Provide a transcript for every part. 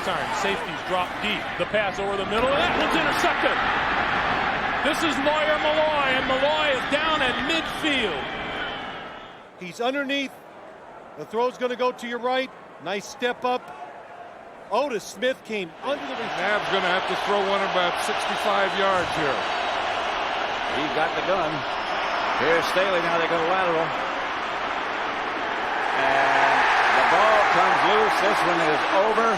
time. Safeties drop deep. The pass over the middle, and that one's intercepted. This is Lawyer Malloy, and Malloy is down at midfield. He's underneath. The throw's going to go to your right. Nice step up. Otis Smith came under the receiver. Nab's going to have to throw one about 65 yards here. He got the gun. Here's Staley. Now they go lateral. And the ball comes loose. This one is over.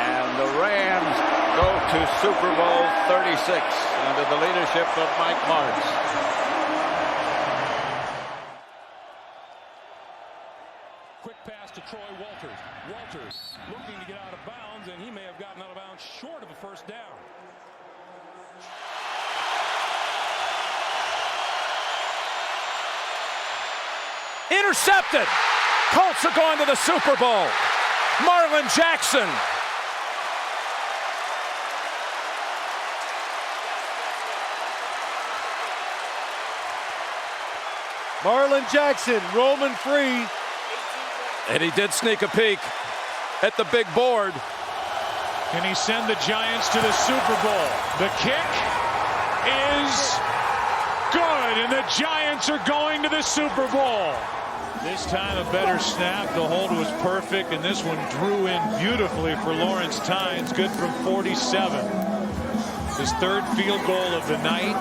And the Rams go to Super Bowl 36 under the leadership of Mike Martz. Quick pass to Troy Walters. Walters looking to get out of bounds, and he may have gotten out of bounds short of a first down. Intercepted. Colts are going to the Super Bowl. Marlon Jackson. Marlon Jackson roaming free. And he did sneak a peek at the big board. Can he send the Giants to the Super Bowl? The kick is good, and the Giants are going to the Super Bowl. This time a better snap. The hold was perfect, and this one drew in beautifully for Lawrence Tynes. Good from 47. His third field goal of the night.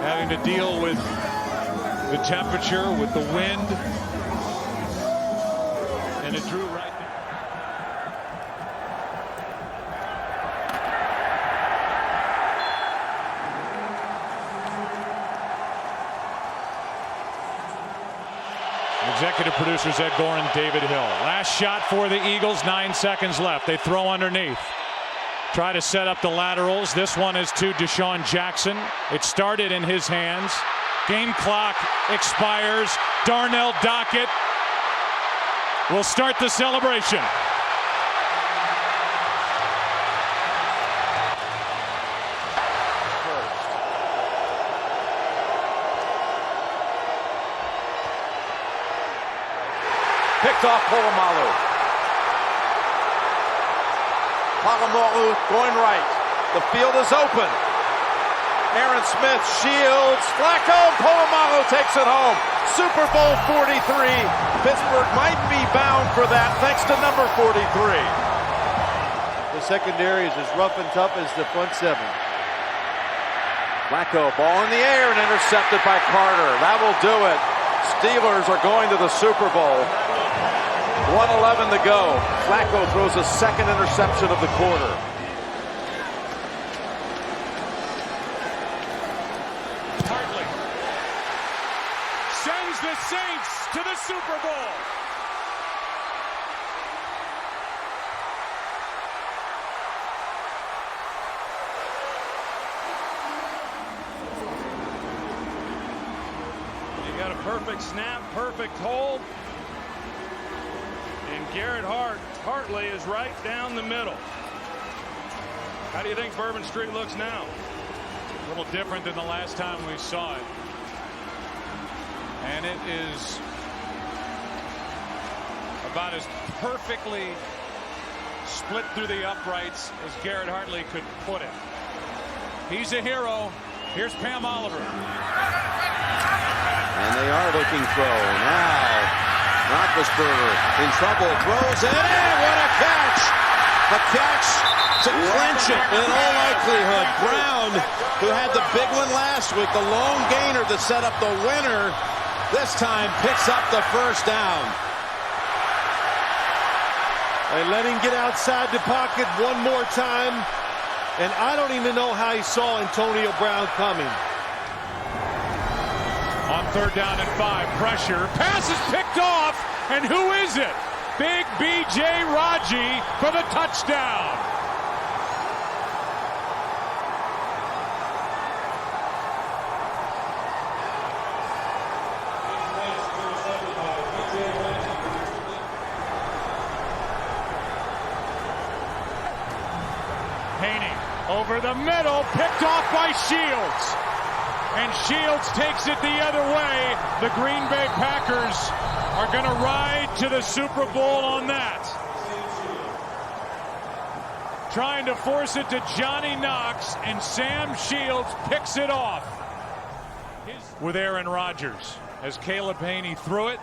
Having to deal with the temperature, with the wind. And it drew right there. Executive producers Ed Gorin, David Hill. Last shot for the Eagles, 9 seconds left. They throw underneath. Try to set up the laterals. This one is to Deshaun Jackson. It started in his hands. Game clock expires. Darnell Dockett will start the celebration. Picked off Polamalu. Polamalu going right. The field is open. Aaron Smith shields. Flacco. Polamalu takes it home. Super Bowl 43. Pittsburgh might be bound for that thanks to number 43. The secondary is as rough and tough as the front seven. Flacco, ball in the air and intercepted by Carter. That will do it. Steelers are going to the Super Bowl. 1:11 to go. Flacco throws a second interception of the quarter. Hartley sends the Saints to the Super Bowl. You got a perfect snap, perfect hold. And Garrett Hartley is right down the middle. How do you think Bourbon Street looks now? A little different than the last time we saw it. And it is about as perfectly split through the uprights as Garrett Hartley could put it. He's a hero. Here's Pam Oliver. And they are looking throw. Now Roethlisberger in trouble, throws it in, what a catch! A catch to clinch it in all likelihood. Brown, who had the big one last week, the lone gainer to set up the winner, this time picks up the first down. They let him get outside the pocket one more time, and I don't even know how he saw Antonio Brown coming. On 3rd down and 5, pressure, pass is picked off, and who is it? Big B.J. Raji for the touchdown. Haney over the middle, picked off by Shields. And Shields takes it the other way. The Green Bay Packers are going to ride to the Super Bowl on that. Trying to force it to Johnny Knox, and Sam Shields picks it off. With Aaron Rodgers. As Caleb Haney threw it,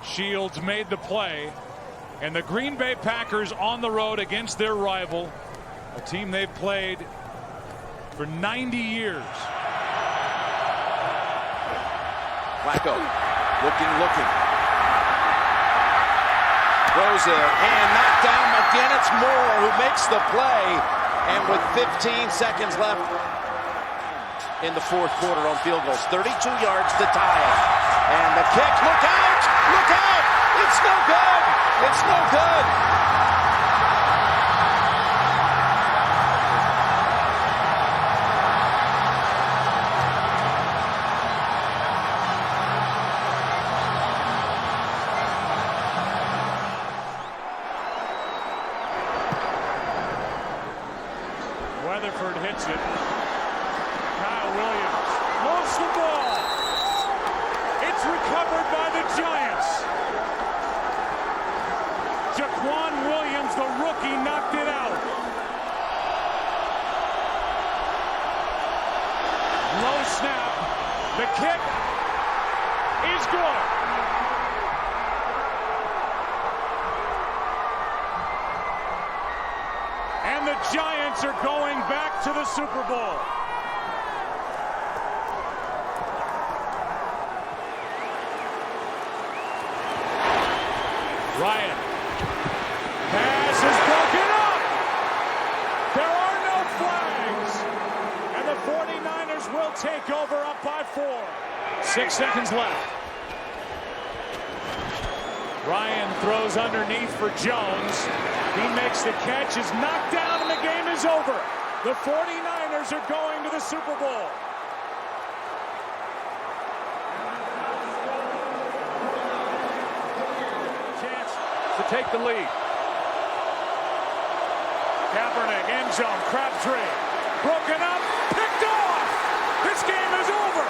Shields made the play. And the Green Bay Packers on the road against their rival, a team they've played for 90 years. Flacco, looking. Throws it, and knocked down again. It's Moore who makes the play. And with 15 seconds left in the fourth quarter on field goals, 32 yards to tie it. And the kick, look out! Look out! It's no good! It's no good! Weatherford hits it. Kyle Williams lost the ball. It's recovered by the Giants. Jaquan Williams, the rookie, knocked it out. Low snap. The kick is good. And the Giants are going back to the Super Bowl. Ryan. Pass is broken up. There are no flags. And the 49ers will take over up by 4. 6 seconds left. Ryan throws underneath for Jones. He makes the catch, is knocked down, and the game is over. The 49ers are going to the Super Bowl. Chance to take the lead. Kaepernick, end zone, Crabtree. Broken up, picked off. This game is over.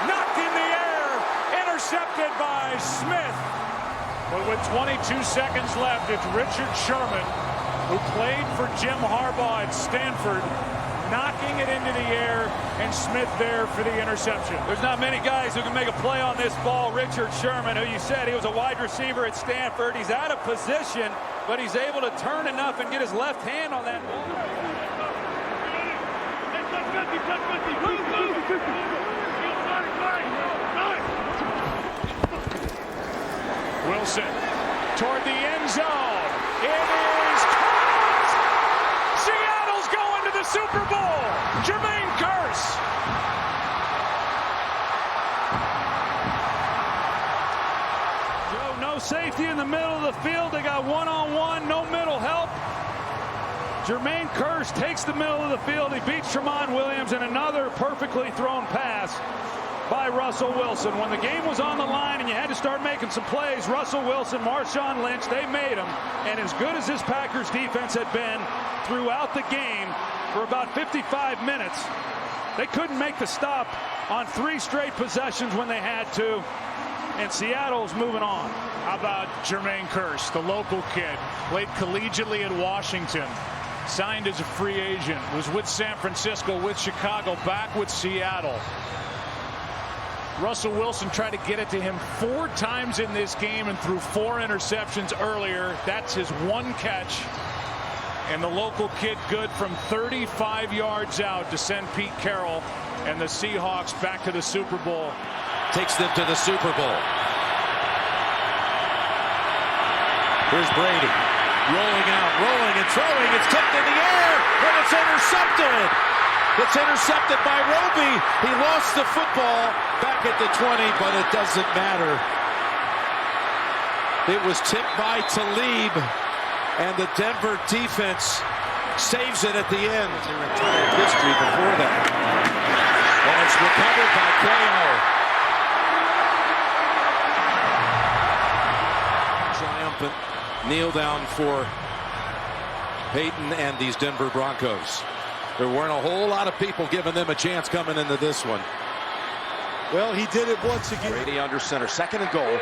Knocked in the air, intercepted by Smith. But with 22 seconds left, it's Richard Sherman, who played for Jim Harbaugh at Stanford, knocking it into the air, and Smith there for the interception. There's not many guys who can make a play on this ball. Richard Sherman, who you said he was a wide receiver at Stanford. He's out of position, but he's able to turn enough and get his left hand on that ball. Wilson toward the end zone. It is caught! Seattle's going to the Super Bowl. Jermaine Kearse. Joe, no safety in the middle of the field. They got one-on-one, no middle help. Jermaine Kearse takes the middle of the field. He beats Tramon Williams, and another perfectly thrown pass by Russell Wilson. When the game was on the line and you had to start making some plays, Russell Wilson, Marshawn Lynch, they made them. And as good as this Packers defense had been throughout the game for about 55 minutes, they couldn't make the stop on 3 straight possessions when they had to. And Seattle's moving on. How about Jermaine Kearse, the local kid, played collegiately at Washington, signed as a free agent, was with San Francisco, with Chicago, back with Seattle. Russell Wilson tried to get it to him 4 times in this game and threw 4 interceptions earlier. That's his 1 catch. And the local kid good from 35 yards out to send Pete Carroll and the Seahawks back to the Super Bowl. Takes them to the Super Bowl. Here's Brady. Rolling out, rolling and throwing. It's tipped in the air, and it's intercepted. It's intercepted by Roby. He lost the football back at the 20, but it doesn't matter. It was tipped by Talib, and the Denver defense saves it at the end. Their entire history before that. And it's recovered by K.O. Triumphant kneel down for Peyton and these Denver Broncos. There weren't a whole lot of people giving them a chance coming into this one. Well, he did it once again. Brady under center, 2nd and goal.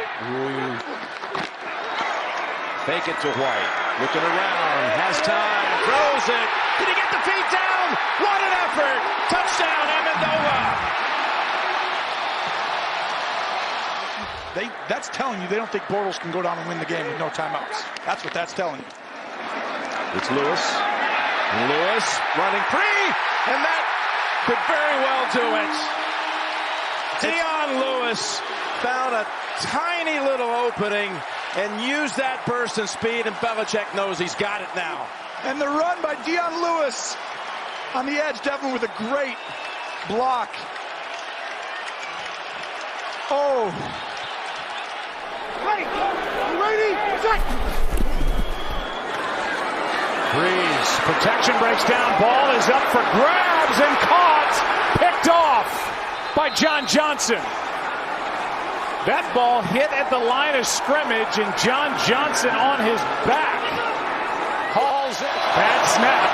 Fake it to White. Looking around, has time, throws it. Did he get the feet down? What an effort! Touchdown, Amendola! That's telling you they don't think Bortles can go down and win the game with no timeouts. That's what that's telling you. It's Lewis. Lewis running free, and that could very well do it. Dion Lewis found a tiny little opening and used that burst and speed, and Belichick knows he's got it now. And the run by Dion Lewis on the edge, Devin, with a great block. Oh. Ready, set. Breeze, protection breaks down, ball is up for grabs and caught, picked off by John Johnson. That ball hit at the line of scrimmage, and John Johnson on his back hauls it. Bad snap.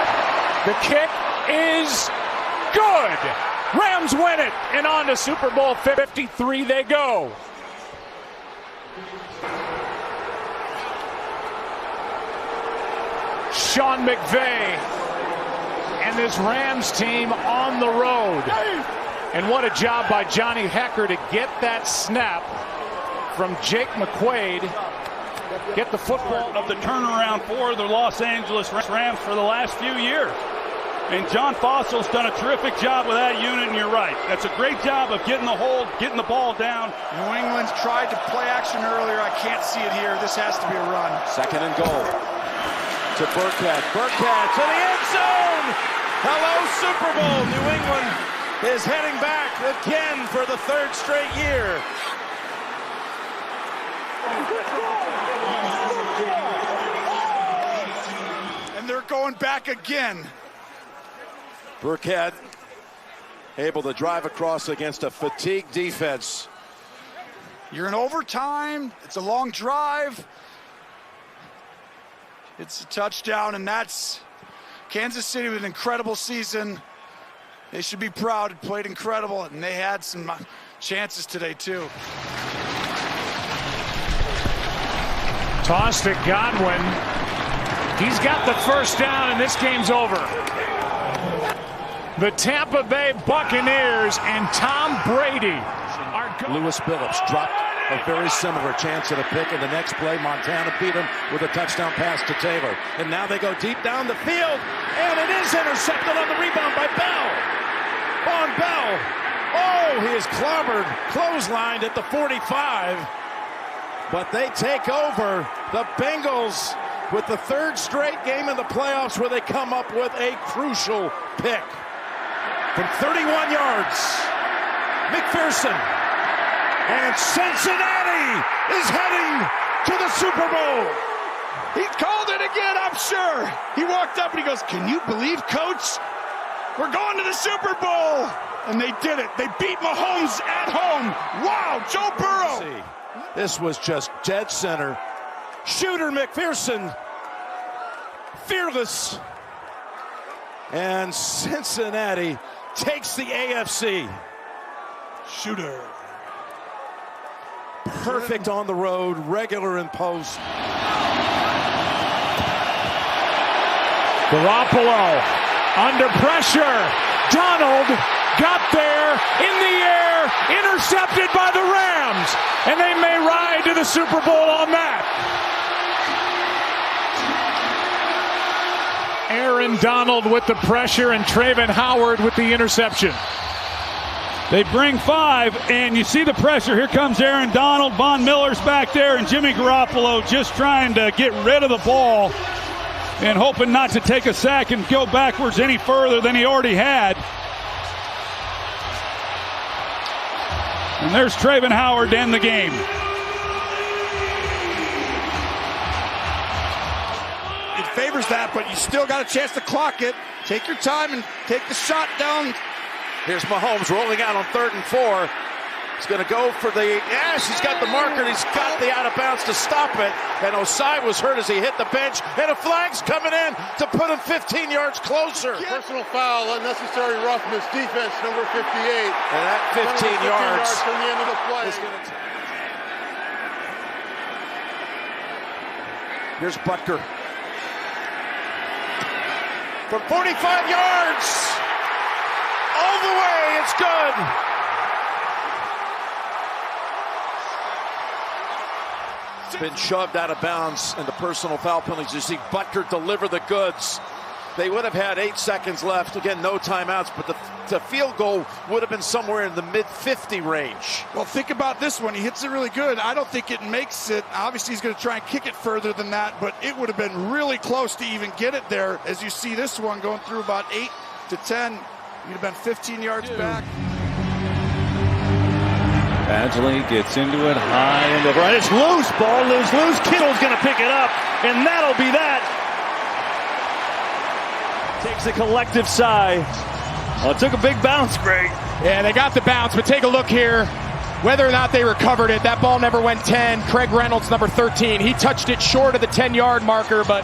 The kick is good. Rams win it, and on to Super Bowl 53 they go. Sean McVay and this Rams team on the road. And what a job by Johnny Hekker to get that snap from Jake McQuaid. Get the football Of the turnaround for the Los Angeles Rams for the last few years. And John Fossil's done a terrific job with that unit, and you're right. That's a great job of getting the hold, getting the ball down. New England's tried to play action earlier. I can't see it here. This has to be a run. 2nd and goal. To Burkhead. Burkhead to the end zone. Hello, Super Bowl. New England is heading back again for the 3rd straight year. And they're going back again. Burkhead able to drive across against a fatigued defense. You're in overtime. It's a long drive. It's a touchdown, and that's Kansas City with an incredible season. They should be proud. It played incredible, and they had some chances today, too. toss to Godwin. He's got the first down, and this game's over. The Tampa Bay Buccaneers and Tom Brady are Lewis Billups dropped a very similar chance at a pick, and the next play Montana beat him with a touchdown pass to Taylor. And now they go deep down the field, and it is intercepted on the rebound by Bell. On Bell. Oh, he is clobbered, clotheslined at the 45. But they take over. The Bengals with the third straight game in the playoffs where they come up with a crucial pick. From 31 yards, McPherson. And Cincinnati is heading to the Super Bowl. He called it again, I'm sure. He walked up and he goes, "Can you believe, Coach? We're going to the Super Bowl." And they did it. They beat Mahomes at home. Wow, Joe Burrow. This was just dead center. Shooter McPherson, fearless. And Cincinnati takes the AFC. Shooter. Perfect on the road, regular in post. Garoppolo under pressure. Donald got there in the air, intercepted by the Rams, and they may ride to the Super Bowl on that. Aaron Donald with the pressure and Trayvon Howard with the interception. They bring 5, and you see the pressure. Here comes Aaron Donald. Von Miller's back there, and Jimmy Garoppolo just trying to get rid of the ball and hoping not to take a sack and go backwards any further than he already had. And there's Trayvon Howard to end the game. It favors that, but you still got a chance to clock it. Take your time and take the shot down. Here's Mahomes rolling out on 3rd and 4. He's going to go for the, yes, he's got the marker, and he's got the out of bounds to stop it. And Osai was hurt as he hit the bench, and a flag's coming in to put him 15 yards closer. Personal foul, unnecessary roughness, defense, number 58. And that 15 yards from the end of the play. Here's Butker. From 45 yards, all the way, it's good. It's been shoved out of bounds, and the personal foul penalties. You see Butker deliver the goods. They would have had 8 seconds left. Again, no timeouts, but the field goal would have been somewhere in the mid-50 range. Well, think about this one. He hits it really good. I don't think it makes it. Obviously, he's going to try and kick it further than that, but it would have been really close to even get it there. As you see this one going through about 8 to 10, you'd have been 15 yards back. Badgley gets into it high in the right. It's loose. Ball loose. Kittle's going to pick it up, and that'll be that. Takes a collective sigh. Oh, it took a big bounce, Greg. Yeah, they got the bounce, but take a look here. Whether or not they recovered it, that ball never went 10. Craig Reynolds, number 13, he touched it short of the 10-yard marker, but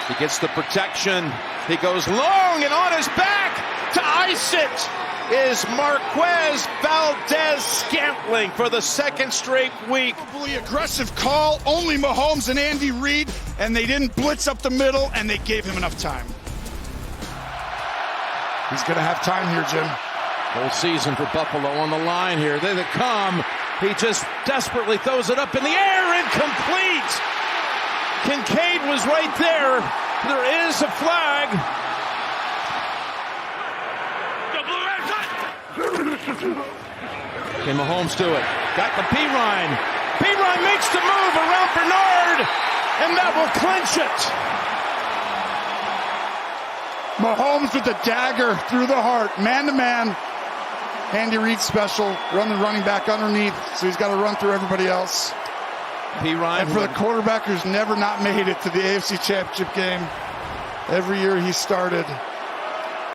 he gets the protection. He goes long, and on his back to ice it is Marquez Valdez-Scantling for the second straight week. Probably aggressive call, only Mahomes and Andy Reid, and they didn't blitz up the middle, and they gave him enough time. He's going to have time here, Jim. Whole season for Buffalo on the line here. They come. He just desperately throws it up in the air, incomplete. Kincaid was right there. There is a flag. Can Mahomes do it? Got the P-Ryan. P-Ryan makes the move around Bernard, and that will clinch it. Mahomes with the dagger through the heart, man-to-man. Andy Reid special, run the running back underneath, so he's got to run through everybody else. P-Ryan. And for the quarterback who's never not made it to the AFC Championship game, every year he started,